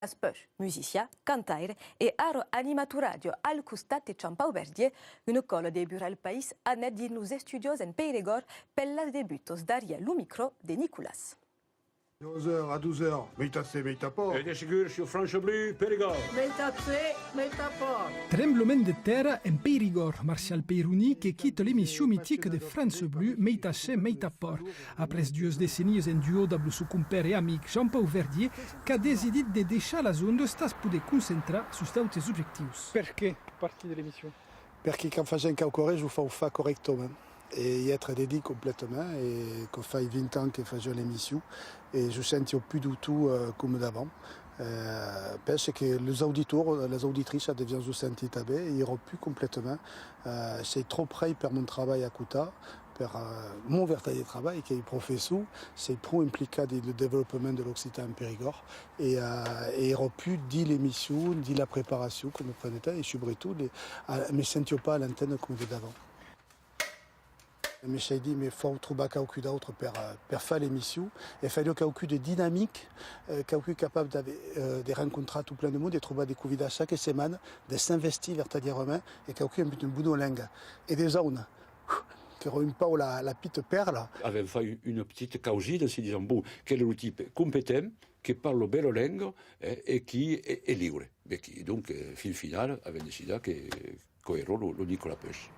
Spăș, musicien, cantaire e aro animato radio al costat de Jean-Paul Verdier, une colle de Burel País anet din los estudios en Périgord per las debutos d'Ariel lo micro de Nicolas. 11h à 12h, meitasse, meitaport. E desigur sur France Bleu, Périgord. Meitasse, meitaport. Tremblement de terre en Périgord, Martial Peyrouni qui quitte l'émission mythique de France Bleu, Meitache, Meitaport. Après 2 décennies en duo avec son compère et ami Jean-Paul Verdier, qui a décidé de deixar la zone stas poder concentrar sur d'autres objectifs. Perché parti dell'émission? Perché quand facem caucore, je fais correctement. Et y être dédié complètement, et qu'on fait 20 ans que faisons l'émission, et je ne sens plus du tout comme d'avant. Parce que les auditeurs, les auditrices, elles deviennent se sentir tabées, et ils n'iront plus complètement. C'est trop près pour mon travail à Kouta, pour mon véritable travail, qui est professeur, c'est trop impliqué dans le développement de l'Occitan en Périgord, et ils n'iront plus dit l'émission, dit la préparation, comme on prenait, et surtout, ne me sentais pas à l'antenne comme d'avant. Mais j'ai dit, mais il faut trouver quelque d'autre pour faire l'émission. Il fallait quelque de dynamique, quelque capable de rencontrer tout plein de monde, de trouver des candidats chaque semaine, de s'investir véritablement, et quelque une bonne langue. Et des zones qui n'ont pas la petite perle. Avem fait une petite causide, se disant, bon, quel est le type compétent, qui parle belle langue et qui est libre. Et qui, donc, fin final, avait décidé que era le Nicolas Pêche.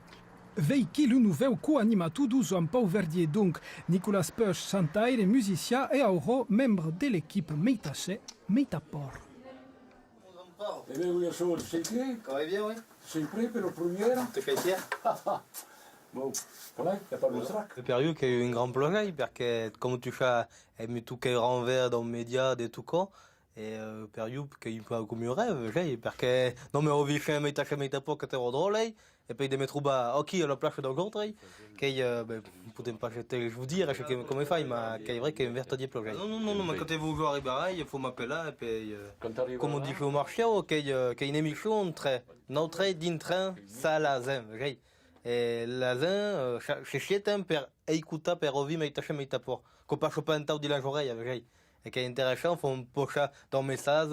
Veiki le nouveau co-animato de Jean-Paul Verdier, donc Nicolas Peuch, chantaire, musicien et Auro, membre de l'équipe Meitache, Meitaport. Eh bien, oui, c'est prêt? Ça va bien, oui. C'est prêt pour le premier? Tu fais fier? Bon, voilà, il n'y a pas de trac. Le Périou qui a eu une grande plongée, parce que comme tu fais, aime tout qui est renvers dans les médias, des tout cas. Et Périou qui a eu comme un rêve, parce que non mais on vit chez Meitache, Meitaport qui était drôle, et puis de mettre ok à la plage de contre, qui peut pas jeter, je vous dire, je sais comment il fait, mais qui est vrai qu'il y a un vertadier plongée. Non, mais quand vous jouez à Ribérail, il faut m'appeler là, et puis comme on dit au marché, qu'il y a une émission entre notre d'un train, ça la zem, et la zem, chez Chietem, per écouter, per ouvrir Meitache, Meitaport, qu'on pas choper un tas de la journée, et qui est intéressant, on poche dans le message,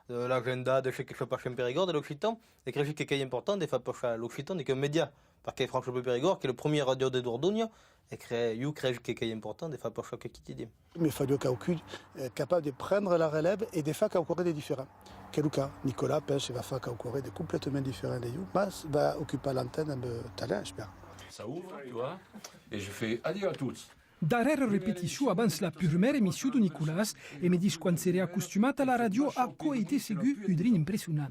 l'agenda de ce qui se passe en Périgord, de l'Occitan, et que ce qui est important, de faire pocher l'Occitan, et que média, parce que France Bleu Périgord, qui est le premier radio de Dordogne, et que ce qui est important, de faire pocher ce qui dit. Mais il fallait quelqu'un capable de prendre la relève et de faire quelque des différents. Quel cas, Nicolas Pêche va faire quelque de complètement différent de nous, mais va occuper l'antenne de talent, j'espère. Ça ouvre, tu vois, et je fais adieu à tous. Darrere répétition avant la première émission de Nicolas, et me dit quand s'est accostumé à la radio, a quoi été ségu une impressionnant.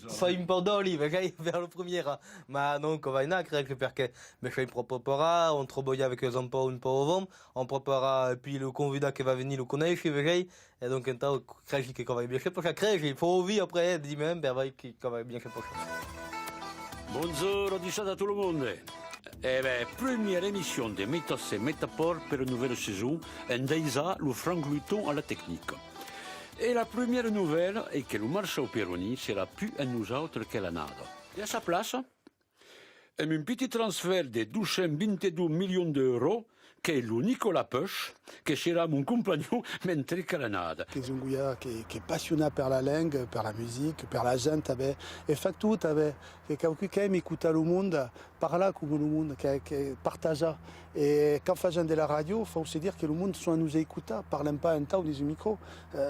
Ça me pardonne, vers le premier, mais non, qu'on va y aller, parce que je prépare, on travaille avec les emplois un peu avant, on prépare, puis le candidat qui va venir le connaître, et donc, on crée qu'on va bien chez Pocha, il faut vivre après, dit même, qu'on va bien chez Pocha. Bonjour, à tout le monde. Eh bien, première émission de Meitache et Meitaport pour une nouvelle saison, en déjà le Franck Luton à la technique. Et la première nouvelle est que le marché au Péroni sera plus à nous autres que la nada. Et à sa place, un petit transfert de 222 millions d'euros qui est le Nicolas Peuch, qui sera mon compagnon, mentre que la nada. C'est un gars qui est passionné par la langue, par la musique, par la gente, et fait tout, et quelqu'un qui aime écouter le monde, parler comme le monde, qui partage. Et quand on fait de la radio, il faut aussi dire que le monde soit nous écouter, parlant pas un temps dans un micro,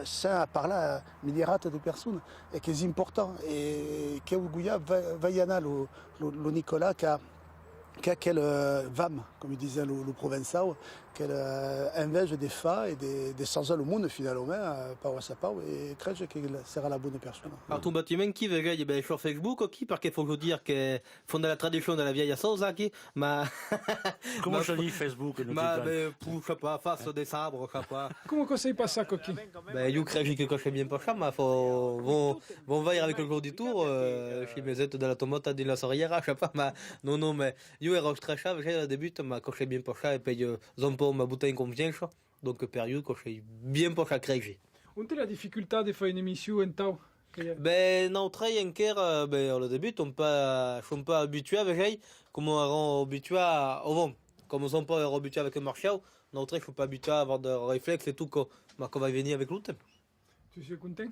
sans parler à milliards de personnes, et qui est important. Et que le gars va y aller, le Nicolas, qui a quelle vam, comme il disait le provençal, quelle envie des femmes et de changer le monde finalement, par sa part, et je crois qu'il sera la bonne personne. Alors ton bâtiment qui veut gagner sur Facebook, qui parce qu'il faut dire que font de la tradition de la vieille sauce, qui, mais Comment ça dit Facebook? Mais pour je sais pas, face des sabres, je sais pas. Comment conseille pas ça, Coquille? Ben you crée que coche bien pas ça, mais faut vont voir avec le jour du tour, chez mes aides de la tomate de la sorrière, je sais pas, mais non, mais you est très chave, j'ai début m'a coché bien pas ça et puis zompo ma bouteille convient ça, donc période coché bien pas ça crée. On a la difficulté de faire une émission en temps. Ben non, très en ben au début on pas habitué avec comme on est habitué au vent, comme on sont pas habitué avec le marché, notre je suis pas habitué à avoir de réflexes et tout qu'on va venir avec l'autre. Tu es content?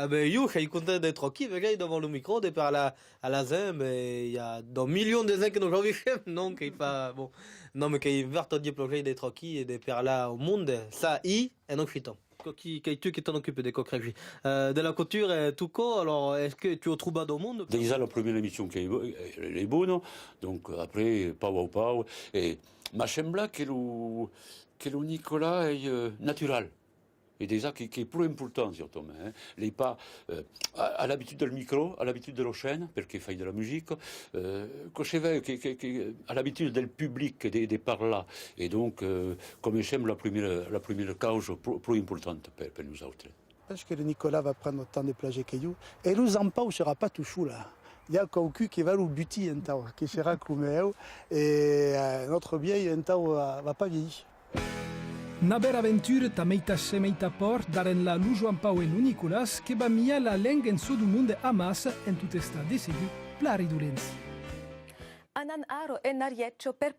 Ah ben, je suis content d'être qui, mais devant le micro, de parler à la ZEM, mais il y a dans millions de gens qui n'ont jamais fait, non, qui pas, bon, non, mais qui veulent te dire plonger d'être qui et de parler au monde, ça, et non, je suis temps. Qui t'en occupe des coqueries de la couture et tout quoi, alors est-ce que tu as trouvé dans le monde? Déjà la première émission qui est bonne, donc après, pau, et ma sembla que le Nicolas est naturel. Et déjà qui est plus important surtout. Hein. Les pas à l'habitude du micro, à l'habitude de la chaîne, parce qu'il fait de la musique, que je veux, à l'habitude du public de parler. Et donc, comme j'aime la première cause plus importante pour nous autres. Je pense que le Nicolas va prendre autant de plages que nous. Et le Zampao ne sera pas tout chou là. Il y a quelqu'un qui va le buter un temps, qui sera Cluméo. Et notre vieille un temps va pas vieillir. Na beraventura ta meitasse meitapor daren la lu Joan Pau e nu Nicolas che va mia la leng en so du monde amas en tout esta desegu plari dolents. Anan aro en arietxo per